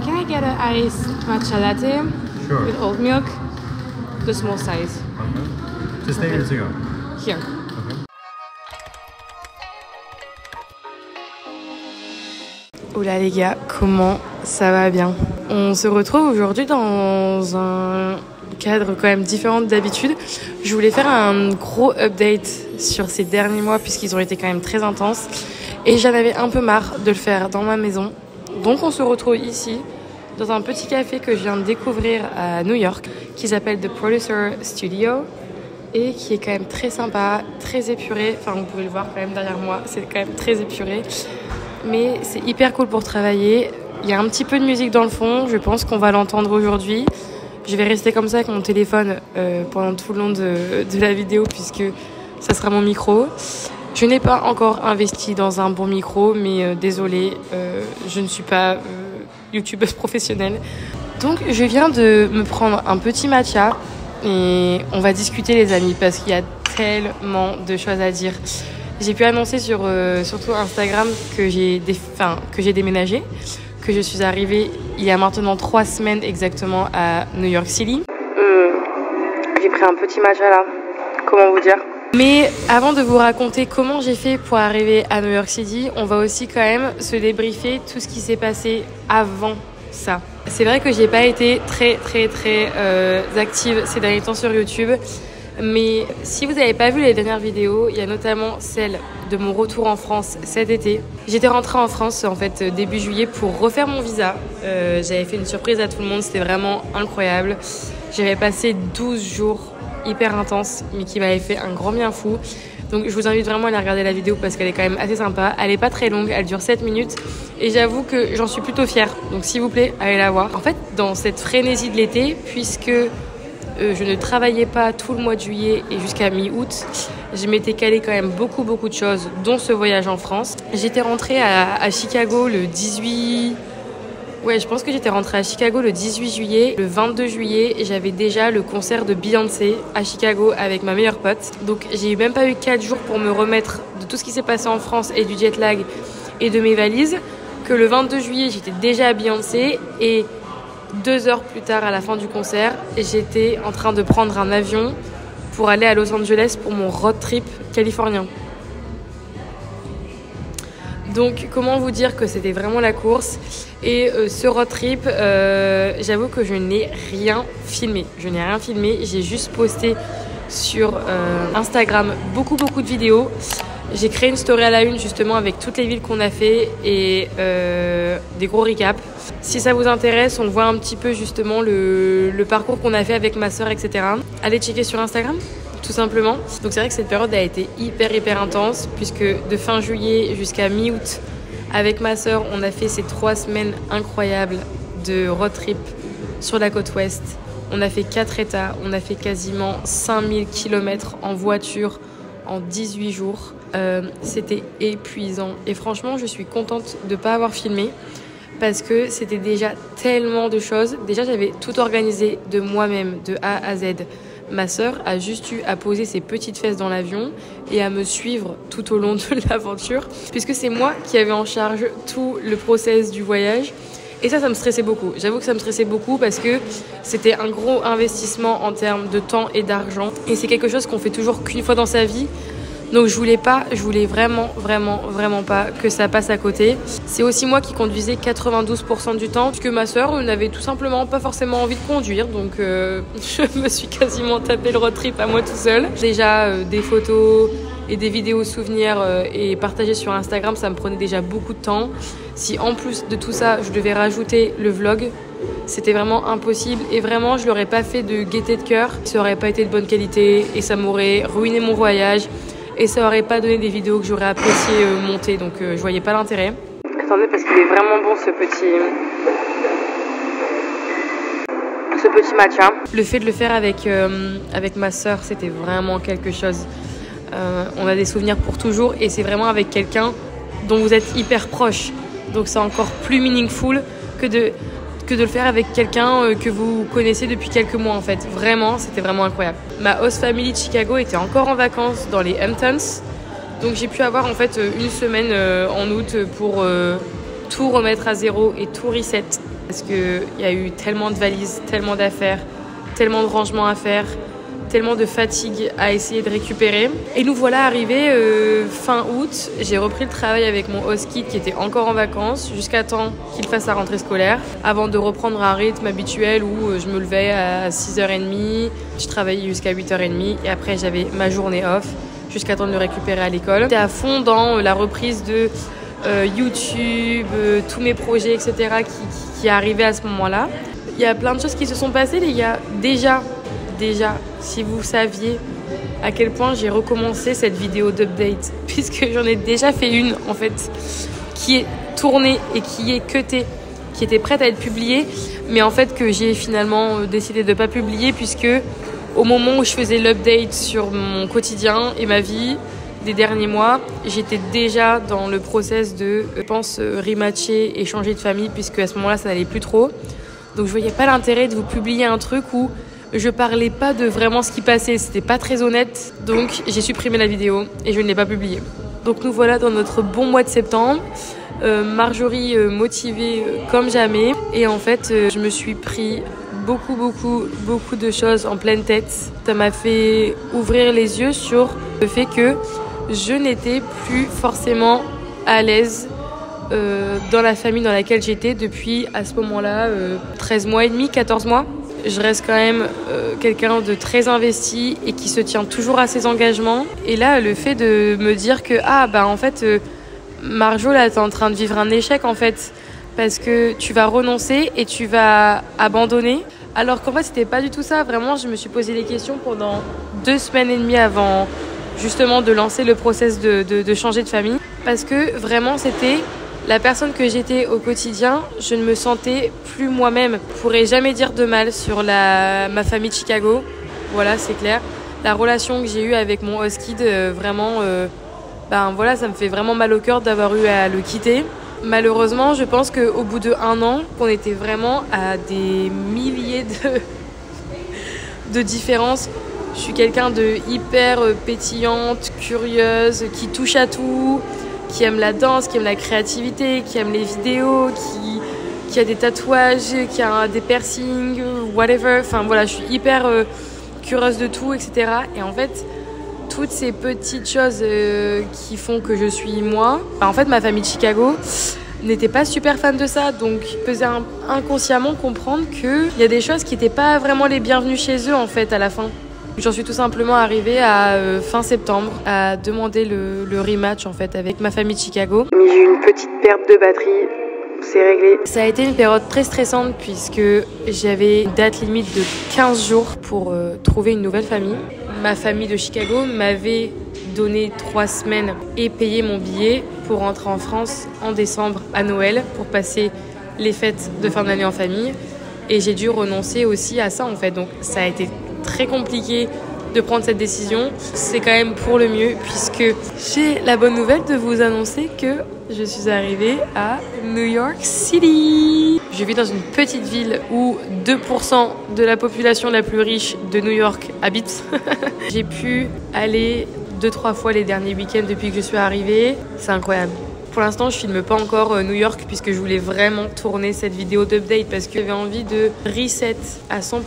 can I get an iced matcha latte Sure. with oat milk? The small size. Okay. Just there to go. Here. Okay. Oh là les gars, comment ça va bien? On se retrouve aujourd'hui dans un cadre quand même différent d'habitude. Je voulais faire un gros update sur ces derniers mois puisqu'ils ont été quand même très intenses et j'en avais un peu marre de le faire dans ma maison. Donc on se retrouve ici dans un petit café que je viens de découvrir à New York qui s'appelle The Producer Studio et qui est quand même très sympa, très épuré. Enfin, vous pouvez le voir quand même derrière moi, c'est quand même très épuré. Mais c'est hyper cool pour travailler. Il y a un petit peu de musique dans le fond, je pense qu'on va l'entendre aujourd'hui. Je vais rester comme ça avec mon téléphone pendant tout le long de la vidéo puisque ça sera mon micro. Je n'ai pas encore investi dans un bon micro, mais désolée, je ne suis pas youtubeuse professionnelle. Donc je viens de me prendre un petit matcha et on va discuter les amis parce qu'il y a tellement de choses à dire. J'ai pu annoncer sur surtout Instagram que j'ai déménagé, que je suis arrivée il y a maintenant 3 semaines exactement à New York City. J'ai pris un petit matcha là, comment vous dire? Mais avant de vous raconter comment j'ai fait pour arriver à New York City, on va aussi quand même se débriefer tout ce qui s'est passé avant ça. C'est vrai que j'ai pas été très active ces derniers temps sur YouTube. Mais si vous n'avez pas vu les dernières vidéos, il y a notamment celle de mon retour en France cet été. J'étais rentrée en France en fait début juillet pour refaire mon visa. J'avais fait une surprise à tout le monde, c'était vraiment incroyable. J'avais passé 12 jours hyper intenses, mais qui m'avaient fait un grand bien fou. Donc je vous invite vraiment à aller regarder la vidéo parce qu'elle est quand même assez sympa. Elle est pas très longue, elle dure 7 minutes et j'avoue que j'en suis plutôt fière. Donc s'il vous plaît, allez la voir. En fait, dans cette frénésie de l'été, puisque je ne travaillais pas tout le mois de juillet et jusqu'à mi-août. Je m'étais calé quand même beaucoup de choses, dont ce voyage en France. J'étais rentrée à Chicago le 18... Ouais, je pense que j'étais rentrée à Chicago le 18 juillet. Le 22 juillet, j'avais déjà le concert de Beyoncé à Chicago avec ma meilleure pote. Donc j'ai même pas eu 4 jours pour me remettre de tout ce qui s'est passé en France et du jet lag et de mes valises. Que le 22 juillet, j'étais déjà à Beyoncé et 2 heures plus tard, à la fin du concert, j'étais en train de prendre un avion pour aller à Los Angeles pour mon road trip californien. Donc, comment vous dire que c'était vraiment la course. Et ce road trip, j'avoue que je n'ai rien filmé. J'ai juste posté sur Instagram beaucoup de vidéos. J'ai créé une story à la une justement avec toutes les villes qu'on a fait et des gros recaps. Si ça vous intéresse, on voit un petit peu justement le parcours qu'on a fait avec ma soeur, etc. Allez checker sur Instagram, tout simplement. Donc c'est vrai que cette période a été hyper intense puisque de fin juillet jusqu'à mi-août, avec ma soeur, on a fait ces 3 semaines incroyables de road trip sur la côte ouest. On a fait 4 états, on a fait quasiment 5000 km en voiture en 18 jours. C'était épuisant et franchement je suis contente de ne pas avoir filmé parce que c'était déjà tellement de choses. Déjà j'avais tout organisé de moi-même de A à Z. Ma sœur a juste eu à poser ses petites fesses dans l'avion et à me suivre tout au long de l'aventure puisque c'est moi qui avais en charge tout le process du voyage. Et ça me stressait beaucoup. J'avoue que ça me stressait beaucoup parce que c'était un gros investissement en termes de temps et d'argent. Et c'est quelque chose qu'on fait toujours qu'une fois dans sa vie. Donc je voulais vraiment pas que ça passe à côté. C'est aussi moi qui conduisais 92% du temps, puisque ma sœur n'avait tout simplement pas forcément envie de conduire. Donc je me suis quasiment tapé le road trip à moi tout seul. Déjà des photos et des vidéos souvenirs et partagées sur Instagram, ça me prenait déjà beaucoup de temps. Si en plus de tout ça, je devais rajouter le vlog, c'était vraiment impossible. Et vraiment, je l'aurais pas fait de gaieté de cœur. Ça aurait pas été de bonne qualité et ça m'aurait ruiné mon voyage. Et ça aurait pas donné des vidéos que j'aurais apprécié monter, donc je voyais pas l'intérêt. Attendez, parce qu'il est vraiment bon ce petit matcha. Le fait de le faire avec ma sœur, c'était vraiment quelque chose. On a des souvenirs pour toujours et c'est vraiment avec quelqu'un dont vous êtes hyper proche. Donc c'est encore plus meaningful que de le faire avec quelqu'un que vous connaissez depuis quelques mois en fait. Vraiment, c'était vraiment incroyable. Ma host family de Chicago était encore en vacances dans les Hamptons. Donc j'ai pu avoir en fait une semaine en août pour tout remettre à zéro et tout reset. Parce qu'il y a eu tellement de valises, tellement d'affaires, tellement de rangements à faire, tellement de fatigue à essayer de récupérer. Et nous voilà arrivés fin août. J'ai repris le travail avec mon host kid qui était encore en vacances jusqu'à temps qu'il fasse sa rentrée scolaire avant de reprendre un rythme habituel où je me levais à 6h30, je travaillais jusqu'à 8h30 et après j'avais ma journée off jusqu'à temps de le récupérer à l'école. J'étais à fond dans la reprise de YouTube, tous mes projets, etc. qui arrivaient à ce moment-là. Il y a plein de choses qui se sont passées, les gars. Déjà, si vous saviez à quel point j'ai recommencé cette vidéo d'update, puisque j'en ai déjà fait une, en fait, qui est tournée et qui est cutée, qui était prête à être publiée, mais en fait que j'ai finalement décidé de ne pas publier, puisque au moment où je faisais l'update sur mon quotidien et ma vie des derniers mois, j'étais déjà dans le process de, je pense, rematcher et changer de famille, puisque à ce moment-là, ça n'allait plus trop. Donc je voyais pas l'intérêt de vous publier un truc où je parlais pas de vraiment ce qui passait, c'était pas très honnête, donc j'ai supprimé la vidéo et je ne l'ai pas publiée. Donc nous voilà dans notre bon mois de septembre, Marjorie motivée comme jamais, et en fait je me suis pris beaucoup de choses en pleine tête. Ça m'a fait ouvrir les yeux sur le fait que je n'étais plus forcément à l'aise dans la famille dans laquelle j'étais depuis à ce moment-là 13 mois et demi, 14 mois. Je reste quand même quelqu'un de très investi et qui se tient toujours à ses engagements. Et là, le fait de me dire que en fait, Marjo, là, t'es en train de vivre un échec en fait, parce que tu vas renoncer et tu vas abandonner. Alors qu'en fait, c'était pas du tout ça. Vraiment, je me suis posé des questions pendant 2 semaines et demie avant justement de lancer le process de changer de famille, parce que vraiment, c'était la personne que j'étais au quotidien, je ne me sentais plus moi-même. Je pourrais jamais dire de mal sur ma famille de Chicago. Voilà, c'est clair. La relation que j'ai eue avec mon host kid, vraiment, ça me fait vraiment mal au cœur d'avoir eu à le quitter. Malheureusement, je pense qu'au bout de 1 an, qu'on était vraiment à des milliers de différences. Je suis quelqu'un de hyper pétillante, curieuse, qui touche à tout, qui aime la danse, qui aime la créativité, qui aime les vidéos, qui a des tatouages, qui a des piercings, whatever. Enfin voilà, je suis hyper curieuse de tout, etc. Et en fait, toutes ces petites choses qui font que je suis moi, en fait, ma famille de Chicago n'était pas super fan de ça. Donc, je faisais inconsciemment comprendre qu'il y a des choses qui n'étaient pas vraiment les bienvenues chez eux, en fait, à la fin. J'en suis tout simplement arrivée à fin septembre à demander le rematch en fait avec ma famille de Chicago. Mais j'ai eu une petite perte de batterie, c'est réglé. Ça a été une période très stressante puisque j'avais une date limite de 15 jours pour trouver une nouvelle famille. Ma famille de Chicago m'avait donné 3 semaines et payé mon billet pour rentrer en France en décembre à Noël pour passer les fêtes de fin d'année en famille. Et j'ai dû renoncer aussi à ça en fait, donc ça a été très compliqué de prendre cette décision. C'est quand même pour le mieux puisque j'ai la bonne nouvelle de vous annoncer que je suis arrivée à New York City. Je vis dans une petite ville où 2% de la population la plus riche de New York habite. J'ai pu aller 2-3 fois les derniers week-ends depuis que je suis arrivée. C'est incroyable. Pour l'instant, je filme pas encore New York puisque je voulais vraiment tourner cette vidéo d'update parce que j'avais envie de reset à 100%,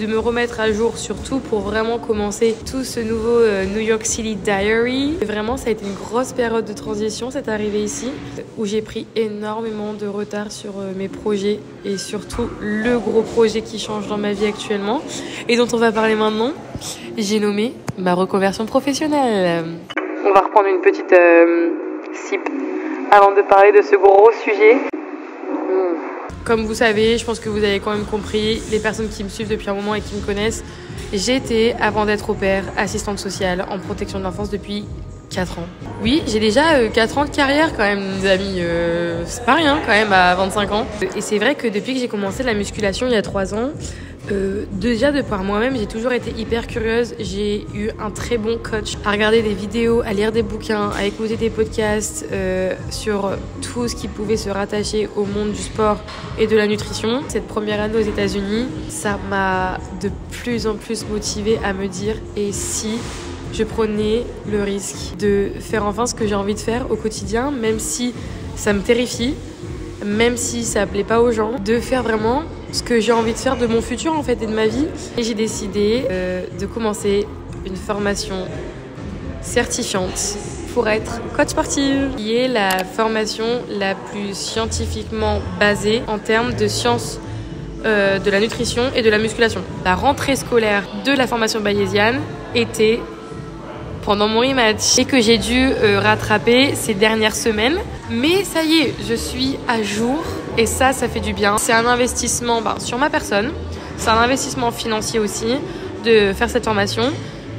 de me remettre à jour surtout pour vraiment commencer tout ce nouveau New York City Diary. Et vraiment, ça a été une grosse période de transition, cette arrivée ici, où j'ai pris énormément de retard sur mes projets et surtout le gros projet qui change dans ma vie actuellement et dont on va parler maintenant. J'ai nommé ma reconversion professionnelle. On va reprendre une petite sip avant de parler de ce gros sujet. Comme vous savez, je pense que vous avez quand même compris, les personnes qui me suivent depuis un moment et qui me connaissent, j'étais, avant d'être au pair, assistante sociale en protection de l'enfance depuis 4 ans. Oui, j'ai déjà 4 ans de carrière quand même, les amis. C'est pas rien quand même à 25 ans. Et c'est vrai que depuis que j'ai commencé la musculation il y a 3 ans, déjà de par moi-même, j'ai toujours été hyper curieuse. J'ai eu un très bon coach à regarder des vidéos, à lire des bouquins, à écouter des podcasts sur tout ce qui pouvait se rattacher au monde du sport et de la nutrition. Cette première année aux États-Unis, ça m'a de plus en plus motivée à me dire et si je prenais le risque de faire enfin ce que j'ai envie de faire au quotidien, même si ça me terrifie. même si ça plaît pas aux gens, de faire vraiment ce que j'ai envie de faire de mon futur en fait et de ma vie. Et j'ai décidé de commencer une formation certifiante pour être coach sportive, qui est la formation la plus scientifiquement basée en termes de sciences de la nutrition et de la musculation. La rentrée scolaire de la formation bayésienne était pendant mon rematch et que j'ai dû rattraper ces dernières semaines. Mais ça y est, je suis à jour et ça fait du bien. C'est un investissement sur ma personne, c'est un investissement financier aussi de faire cette formation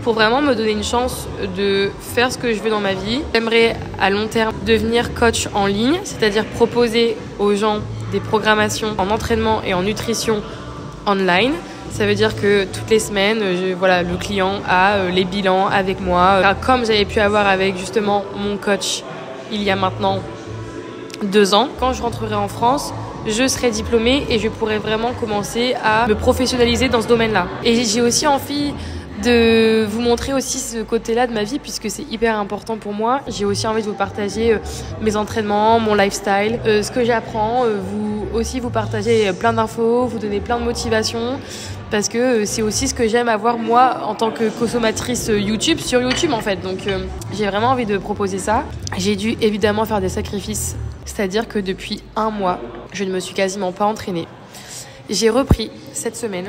pour vraiment me donner une chance de faire ce que je veux dans ma vie. J'aimerais à long terme devenir coach en ligne, c'est-à-dire proposer aux gens des programmations en entraînement et en nutrition online. Ça veut dire que toutes les semaines, le client a les bilans avec moi, comme j'avais pu avoir avec justement mon coach il y a maintenant 2 ans. Quand je rentrerai en France, je serai diplômée et je pourrai vraiment commencer à me professionnaliser dans ce domaine-là. Et j'ai aussi envie de vous montrer aussi ce côté-là de ma vie puisque c'est hyper important pour moi. J'ai aussi envie de vous partager mes entraînements, mon lifestyle, ce que j'apprends, vous partager plein d'infos, vous donner plein de motivation parce que c'est aussi ce que j'aime avoir moi en tant que consommatrice YouTube sur YouTube en fait. Donc j'ai vraiment envie de proposer ça. J'ai dû évidemment faire des sacrifices, c'est-à-dire que depuis 1 mois, je ne me suis quasiment pas entraînée. J'ai repris cette semaine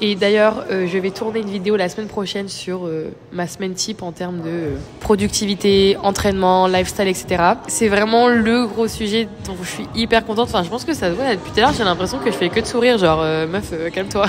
et d'ailleurs je vais tourner une vidéo la semaine prochaine sur ma semaine type en termes de productivité, entraînement, lifestyle, etc. C'est vraiment le gros sujet dont je suis hyper contente. Enfin je pense que ça doit être depuis tout à l'heure, j'ai l'impression que je fais que de sourire, genre meuf calme-toi.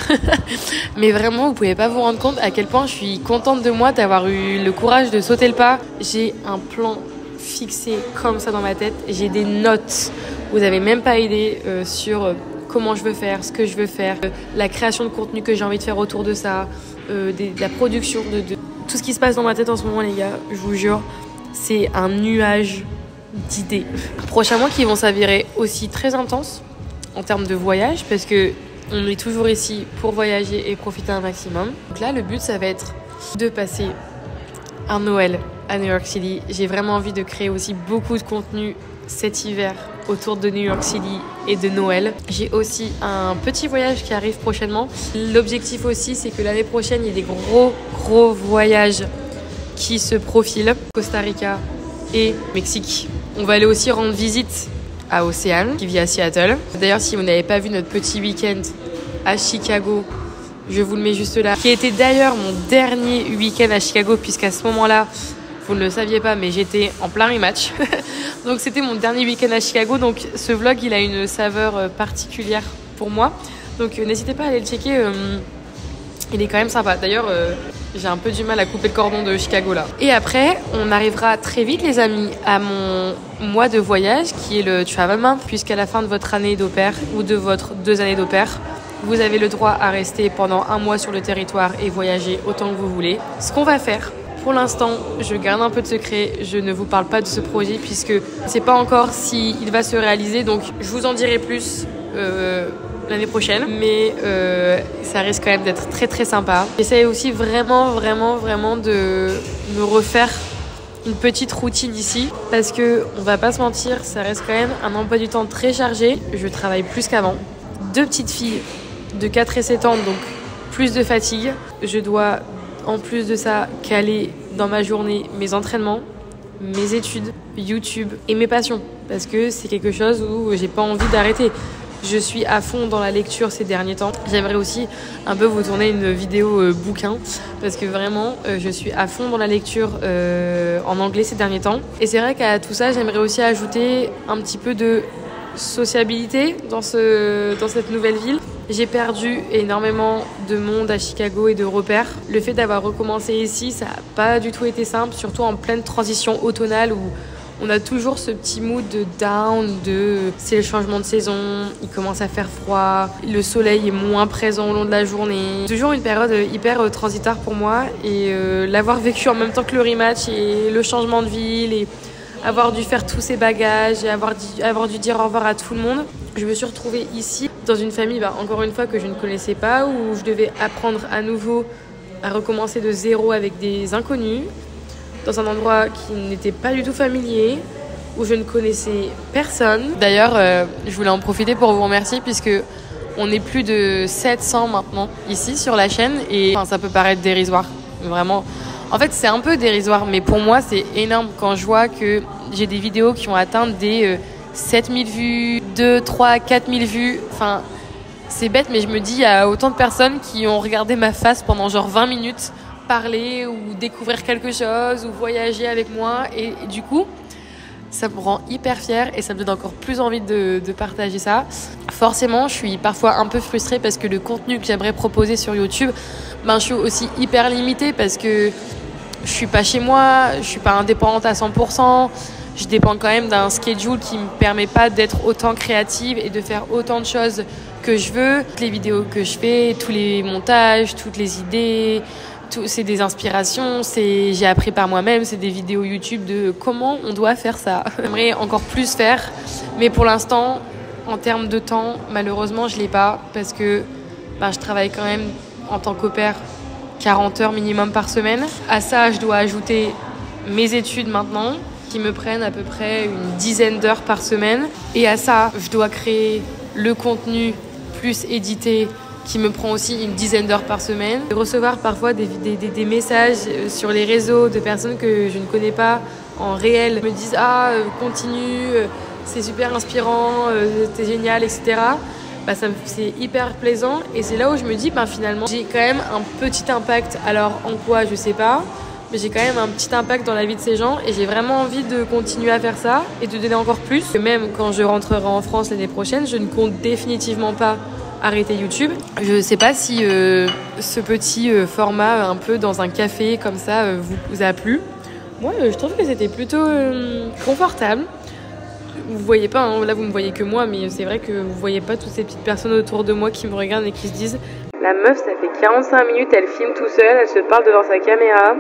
Mais vraiment vous pouvez pas vous rendre compte à quel point je suis contente de moi d'avoir eu le courage de sauter le pas. J'ai un plan fixé comme ça dans ma tête, j'ai des notes, vous avez même pas idée sur comment je veux faire, ce que je veux faire, la création de contenu que j'ai envie de faire autour de ça, la production de tout ce qui se passe dans ma tête en ce moment les gars, je vous jure, c'est un nuage d'idées. Prochains mois qui vont s'avérer aussi très intenses en termes de voyage parce que on est toujours ici pour voyager et profiter un maximum. Donc là le but ça va être de passer un Noël à New York City. J'ai vraiment envie de créer aussi beaucoup de contenu cet hiver autour de New York City et de Noël. J'ai aussi un petit voyage qui arrive prochainement. L'objectif aussi, c'est que l'année prochaine, il y ait des gros voyages qui se profilent. Costa Rica et Mexique. On va aller aussi rendre visite à Océane, qui vit à Seattle. D'ailleurs, si vous n'avez pas vu notre petit week-end à Chicago, je vous le mets juste là. Qui était d'ailleurs mon dernier week-end à Chicago, puisqu'à ce moment-là, vous ne le saviez pas, mais j'étais en plein rematch. Donc c'était mon dernier week-end à Chicago. Donc ce vlog, il a une saveur particulière pour moi. Donc n'hésitez pas à aller le checker. Il est quand même sympa. D'ailleurs, j'ai un peu du mal à couper le cordon de Chicago là. Et après, on arrivera très vite les amis à mon mois de voyage qui est le Travel Month. Puisqu'à la fin de votre année d'au pair ou de votre 2 années d'au pair, vous avez le droit à rester pendant 1 mois sur le territoire et voyager autant que vous voulez. Ce qu'on va faire, pour l'instant, je garde un peu de secret. Je ne vous parle pas de ce projet puisque c'est pas encore s'il va se réaliser. Donc, je vous en dirai plus l'année prochaine. Mais ça risque quand même d'être très sympa. J'essaie aussi vraiment de me refaire une petite routine ici parce que on va pas se mentir, ça reste quand même un emploi du temps très chargé. Je travaille plus qu'avant. 2 petites filles de 4 et 7 ans, donc plus de fatigue. Je dois en plus de ça caler dans ma journée mes entraînements, mes études, YouTube et mes passions parce que c'est quelque chose où j'ai pas envie d'arrêter. Je suis à fond dans la lecture ces derniers temps. J'aimerais aussi un peu vous tourner une vidéo bouquin parce que vraiment je suis à fond dans la lecture en anglais ces derniers temps. Et c'est vrai qu'à tout ça, j'aimerais aussi ajouter un petit peu de sociabilité dans cette nouvelle ville. J'ai perdu énormément de monde à Chicago et de repères. Le fait d'avoir recommencé ici, ça n'a pas du tout été simple, surtout en pleine transition automnale où on a toujours ce petit mood de down, c'est le changement de saison, il commence à faire froid, le soleil est moins présent au long de la journée. Toujours une période hyper transitoire pour moi et l'avoir vécu en même temps que le rematch et le changement de ville et avoir dû faire tous ces bagages et avoir dû dire au revoir à tout le monde. Je me suis retrouvée ici dans une famille, encore une fois, que je ne connaissais pas, où je devais apprendre à nouveau à recommencer de zéro avec des inconnus, dans un endroit qui n'était pas du tout familier, où je ne connaissais personne. D'ailleurs, je voulais en profiter pour vous remercier puisque on est plus de 700 maintenant ici sur la chaîne et enfin, ça peut paraître dérisoire, vraiment. En fait, c'est un peu dérisoire, mais pour moi, c'est énorme quand je vois que j'ai des vidéos qui ont atteint des 7000 vues, 2, 3, 4000 vues. Enfin, c'est bête, mais je me dis, il y a autant de personnes qui ont regardé ma face pendant genre 20 minutes, parler ou découvrir quelque chose ou voyager avec moi. Et du coup, ça me rend hyper fière et ça me donne encore plus envie de partager ça. Forcément, je suis parfois un peu frustrée parce que le contenu que j'aimerais proposer sur YouTube, je suis aussi hyper limitée parce que je suis pas chez moi, je suis pas indépendante à 100%. Je dépends quand même d'un schedule qui me permet pas d'être autant créative et de faire autant de choses que je veux. Toutes les vidéos que je fais, tous les montages, toutes les idées, c'est des inspirations, j'ai appris par moi-même, c'est des vidéos YouTube de comment on doit faire ça. J'aimerais encore plus faire, mais pour l'instant, en termes de temps, malheureusement, je l'ai pas parce que je travaille quand même en tant qu'au pair 40 heures minimum par semaine. À ça, je dois ajouter mes études maintenant qui me prennent à peu près une dizaine d'heures par semaine. Et à ça, je dois créer le contenu plus éditer qui me prend aussi une dizaine d'heures par semaine. Recevoir parfois des messages sur les réseaux de personnes que je ne connais pas en réel me disent « continue, c'est super inspirant, t'es génial, etc. » C'est hyper plaisant et c'est là où je me dis finalement j'ai quand même un petit impact. Alors en quoi, je sais pas, mais j'ai quand même un petit impact dans la vie de ces gens et j'ai vraiment envie de continuer à faire ça et de donner encore plus. Même quand je rentrerai en France l'année prochaine, je ne compte définitivement pas arrêter YouTube. Je sais pas si ce petit format un peu dans un café comme ça vous a plu. Moi, je trouve que c'était plutôt confortable. Vous voyez pas, là vous me voyez que moi, mais c'est vrai que vous voyez pas toutes ces petites personnes autour de moi qui me regardent et qui se disent la meuf, ça fait 45 minutes, elle filme tout seule, elle se parle devant sa caméra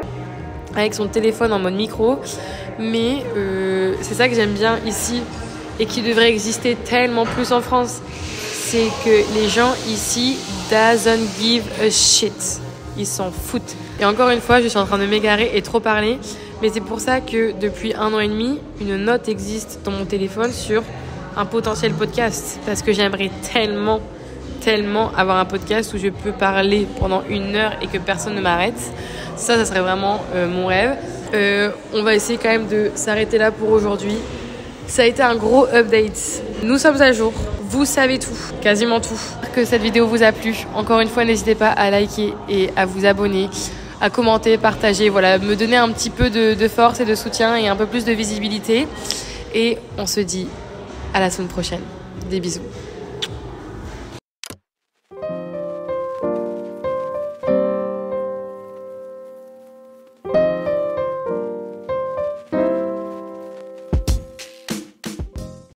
avec son téléphone en mode micro. Mais c'est ça que j'aime bien ici et qui devrait exister tellement plus en France. C'est que les gens ici doesn't give a shit. Ils s'en foutent. Et encore une fois, je suis en train de m'égarer et trop parler. Mais c'est pour ça que depuis 1 an et demi, une note existe dans mon téléphone sur un potentiel podcast. Parce que j'aimerais tellement avoir un podcast où je peux parler pendant 1 heure et que personne ne m'arrête. Ça serait vraiment mon rêve. On va essayer quand même de s'arrêter là pour aujourd'hui. Ça a été un gros update. Nous sommes à jour. Vous savez tout, quasiment tout. J'espère que cette vidéo vous a plu. Encore une fois, n'hésitez pas à liker et à vous abonner, à commenter, partager, me donner un petit peu de force et de soutien et un peu plus de visibilité. Et on se dit à la semaine prochaine. Des bisous.